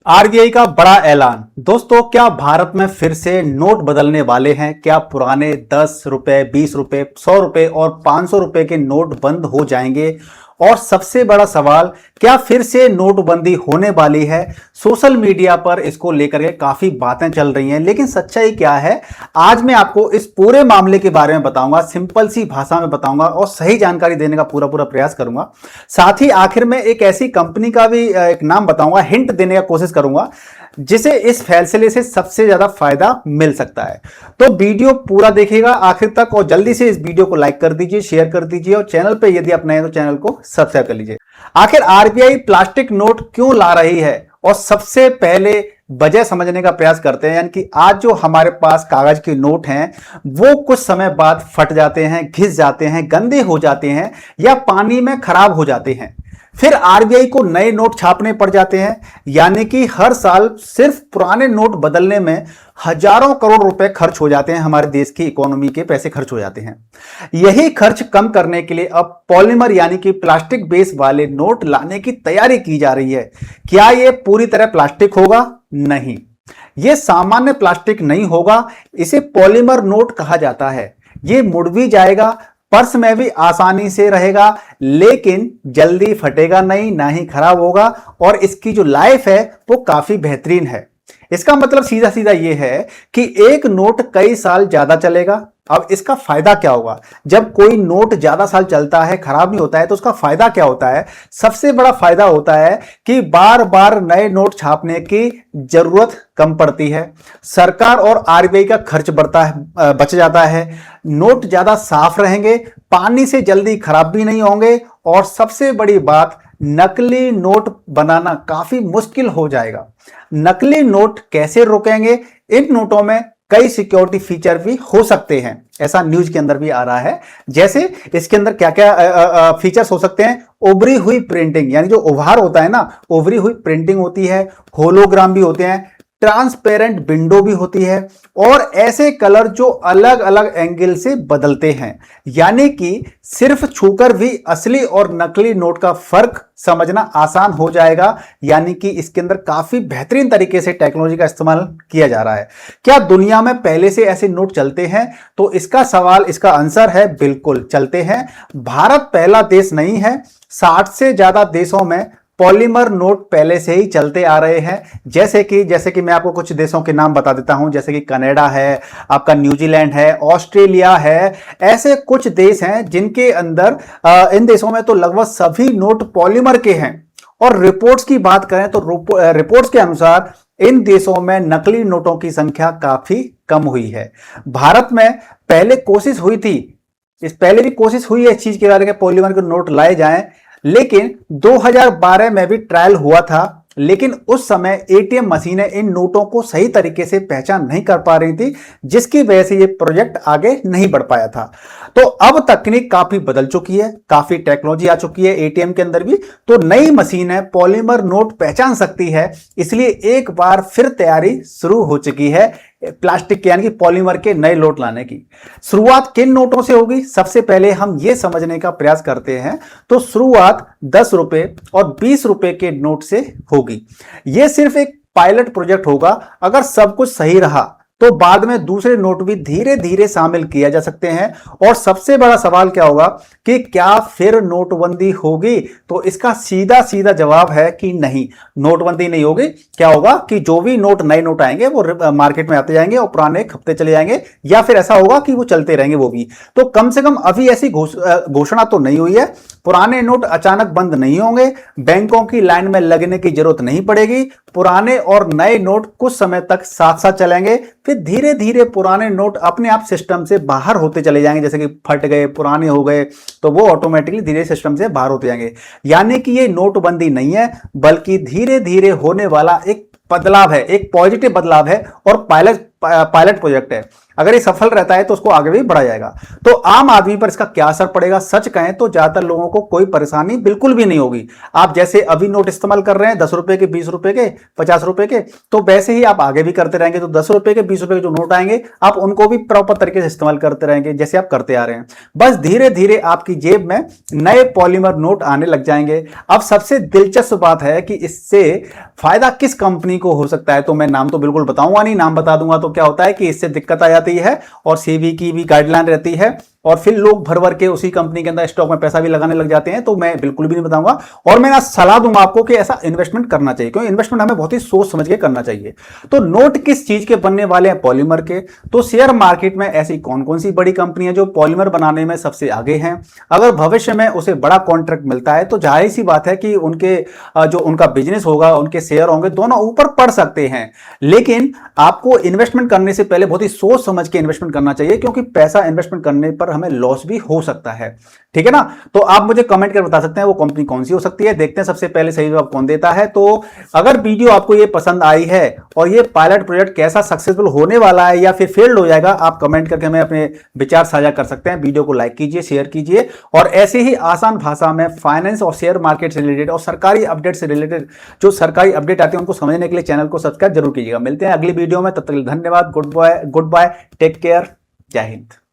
RBI का बड़ा ऐलान। दोस्तों, क्या भारत में फिर से नोट बदलने वाले हैं? क्या पुराने 10 रुपए, 20 रुपए, 100 रुपए और 500 रुपए के नोट बंद हो जाएंगे? और सबसे बड़ा सवाल, क्या फिर से नोटबंदी होने वाली है? सोशल मीडिया पर इसको लेकर के काफी बातें चल रही हैं, लेकिन सच्चाई क्या है? आज मैं आपको इस पूरे मामले के बारे में बताऊंगा, सिंपल सी भाषा में बताऊंगा और सही जानकारी देने का पूरा पूरा प्रयास करूंगा। साथ ही आखिर में एक ऐसी कंपनी का भी एक नाम बताऊंगा, हिंट देने का कोशिश करूंगा जिसे इस फैसले से सबसे ज्यादा फायदा मिल सकता है। तो वीडियो पूरा देखिएगा आखिर तक और जल्दी से इस वीडियो को लाइक कर दीजिए, शेयर कर दीजिए और चैनल पे यदि आप नए हैं तो चैनल को सब्सक्राइब कर लीजिए। आखिर आरबीआई प्लास्टिक नोट क्यों ला रही है? और सबसे पहले वजह समझने का प्रयास करते हैं। यानी कि आज जो हमारे पास कागज के नोट हैं वो कुछ समय बाद फट जाते हैं, घिस जाते हैं, गंदे हो जाते हैं या पानी में खराब हो जाते हैं। फिर आरबीआई को नए नोट छापने पड़ जाते हैं। यानी कि हर साल सिर्फ पुराने नोट बदलने में हजारों करोड़ रुपए खर्च हो जाते हैं, हमारे देश की इकोनॉमी के पैसे खर्च हो जाते हैं। यही खर्च कम करने के लिए अब पॉलीमर यानी कि प्लास्टिक बेस वाले नोट लाने की तैयारी की जा रही है। क्या यह पूरी तरह प्लास्टिक होगा? नहीं, यह सामान्य प्लास्टिक नहीं होगा। इसे पॉलीमर नोट कहा जाता है। यह मुड़ भी जाएगा, पर्स में भी आसानी से रहेगा, लेकिन जल्दी फटेगा नहीं, ना ही खराब होगा और इसकी जो लाइफ है वो काफी बेहतरीन है। इसका मतलब सीधा सीधा ये है कि एक नोट कई साल ज्यादा चलेगा। अब इसका फायदा क्या होगा? जब कोई नोट ज्यादा साल चलता है, खराब नहीं होता है, तो उसका फायदा क्या होता है? सबसे बड़ा फायदा होता है कि बार बार नए नोट छापने की जरूरत कम पड़ती है। सरकार और आरबीआई का खर्च बच जाता है। नोट ज्यादा साफ रहेंगे, पानी से जल्दी खराब भी नहीं होंगे और सबसे बड़ी बात, नकली नोट बनाना काफी मुश्किल हो जाएगा। नकली नोट कैसे रोकेंगे? इन नोटों में कई सिक्योरिटी फीचर भी हो सकते हैं, ऐसा न्यूज के अंदर भी आ रहा है। जैसे इसके अंदर क्या क्या फीचर्स हो सकते हैं? उभरी हुई प्रिंटिंग, यानी जो उभार होता है ना, उभरी हुई प्रिंटिंग होती है, होलोग्राम भी होते हैं, ट्रांसपेरेंट विंडो भी होती है और ऐसे कलर जो अलग अलग एंगल से बदलते हैं। यानी कि सिर्फ छूकर भी असली और नकली नोट का फर्क समझना आसान हो जाएगा। यानी कि इसके अंदर काफी बेहतरीन तरीके से टेक्नोलॉजी का इस्तेमाल किया जा रहा है। क्या दुनिया में पहले से ऐसे नोट चलते हैं? तो इसका सवाल, इसका आंसर है बिल्कुल चलते हैं। भारत पहला देश नहीं है, 60 से ज्यादा देशों में पॉलीमर नोट पहले से ही चलते आ रहे हैं। जैसे कि मैं आपको कुछ देशों के नाम बता देता हूं, जैसे कि कनाडा है, आपका न्यूजीलैंड है, ऑस्ट्रेलिया है। ऐसे कुछ देश हैं जिनके अंदर इन देशों में तो लगभग सभी नोट पॉलीमर के हैं। और रिपोर्ट्स की बात करें तो रिपोर्ट्स के अनुसार इन देशों में नकली नोटों की संख्या काफी कम हुई है। भारत में पहले कोशिश हुई थी, पहले भी कोशिश हुई है इस चीज के बारे में, पॉलीमर के नोट लाए जाएं, लेकिन 2012 में भी ट्रायल हुआ था। लेकिन उस समय एटीएम मशीनें इन नोटों को सही तरीके से पहचान नहीं कर पा रही थी, जिसकी वजह से ये प्रोजेक्ट आगे नहीं बढ़ पाया था। तो अब तकनीक काफी बदल चुकी है, काफी टेक्नोलॉजी आ चुकी है एटीएम के अंदर भी, तो नई मशीनें पॉलीमर नोट पहचान सकती है। इसलिए एक बार फिर तैयारी शुरू हो चुकी है प्लास्टिक के यानी कि पॉलीमर के नए नोट लाने की। शुरुआत किन नोटों से होगी? सबसे पहले हम यह समझने का प्रयास करते हैं। तो शुरुआत 10 रुपए और 20 रुपए के नोट से होगी। यह सिर्फ एक पायलट प्रोजेक्ट होगा। अगर सब कुछ सही रहा तो बाद में दूसरे नोट भी धीरे धीरे शामिल किया जा सकते हैं। और सबसे बड़ा सवाल क्या होगा कि क्या फिर नोटबंदी होगी? तो इसका सीधा सीधा जवाब है कि नहीं, नोटबंदी नहीं होगी। क्या होगा कि जो भी नए नोट आएंगे वो मार्केट में आते जाएंगे और पुराने खपते चले जाएंगे, या फिर ऐसा होगा कि वो चलते रहेंगे वो भी। तो कम से कम अभी ऐसी घोषणा तो नहीं हुई है। पुराने नोट अचानक बंद नहीं होंगे, बैंकों की लाइन में लगने की जरूरत नहीं पड़ेगी। पुराने और नए नोट कुछ समय तक साथ साथ चलेंगे, फिर धीरे धीरे पुराने नोट अपने आप सिस्टम से बाहर होते चले जाएंगे। जैसे कि फट गए, पुराने हो गए, तो वो ऑटोमेटिकली धीरे सिस्टम से बाहर होते जाएंगे। यानी कि ये नोटबंदी नहीं है, बल्कि धीरे धीरे होने वाला एक बदलाव है, एक पॉजिटिव बदलाव है और पायलट प्रोजेक्ट है। अगर ये सफल रहता है तो उसको आगे भी बढ़ा जाएगा। तो आम आदमी पर इसका क्या असर पड़ेगा? सच कहें तो ज्यादातर लोगों को कोई परेशानी बिल्कुल भी नहीं होगी। आप जैसे अभी नोट इस्तेमाल कर रहे हैं 10 रुपए के, 20 रुपए के, 50 रुपए के, तो वैसे ही आप आगे भी करते रहेंगे। तो 10 रुपए के, 20 रुपए के जो नोट आएंगे आप उनको भी प्रॉपर तरीके से इस्तेमाल करते रहेंगे जैसे आप करते आ रहे हैं। बस धीरे धीरे आपकी जेब में नए पॉलीमर नोट आने लग जाएंगे। अब सबसे दिलचस्प बात है कि इससे फायदा किस कंपनी को हो सकता है, तो मैं नाम तो बिल्कुल बताऊंगा नहीं। नाम बता दूंगा तो क्या होता है कि इससे दिक्कत आ जाती है और सेबी की भी गाइडलाइन रहती है और फिर लोग भर भर के उसी कंपनी के अंदर स्टॉक में पैसा भी लगाने लग जाते हैं। तो मैं बिल्कुल भी नहीं बताऊंगा और मैं ना सलाह दूंगा आपको कि ऐसा इन्वेस्टमेंट करना चाहिए, क्योंकि इन्वेस्टमेंट हमें बहुत ही सोच समझ के करना चाहिए। तो नोट किस चीज के बनने वाले हैं? पॉलीमर के। तो शेयर मार्केट में ऐसी कौन कौन सी बड़ी कंपनियां जो पॉलीमर बनाने में सबसे आगे हैं? अगर भविष्य में उसे बड़ा कॉन्ट्रैक्ट मिलता है तो जाहिर सी बात है कि उनके जो उनका बिजनेस होगा, उनके शेयर होंगे, दोनों ऊपर पड़ सकते हैं। लेकिन आपको इन्वेस्टमेंट करने से पहले बहुत ही सोच समझ के इन्वेस्टमेंट करना चाहिए, क्योंकि पैसा इन्वेस्टमेंट करने पर हमें लॉस भी हो सकता है। ठीक है ना? तो आप मुझे कमेंट कर बता सकते हैं वो कंपनी कौन सी हो सकती है। देखते हैं सबसे पहले सही जवाब कौन देता है। तो अगर वीडियो आपको ये पसंद आई है और ये पायलट प्रोजेक्ट कैसा सक्सेसफुल होने वाला है या फिर फेल्ड हो जाएगा, आप कमेंट करके हमें अपने विचार साझा कर सकते हैं। वीडियो को लाइक कीजिए, शेयर कीजिए और ऐसे ही आसान भाषा में फाइनेंस और शेयर मार्केट से रिलेटेड और सरकारी अपडेट से रिलेटेड जो सरकारी अपडेट आते हैं उनको समझने के लिए चैनल को सब्सक्राइब जरूर कीजिएगा। मिलते हैं अगली वीडियो में, तब तक धन्यवाद। गुड बाय, टेक केयर, जय हिंद।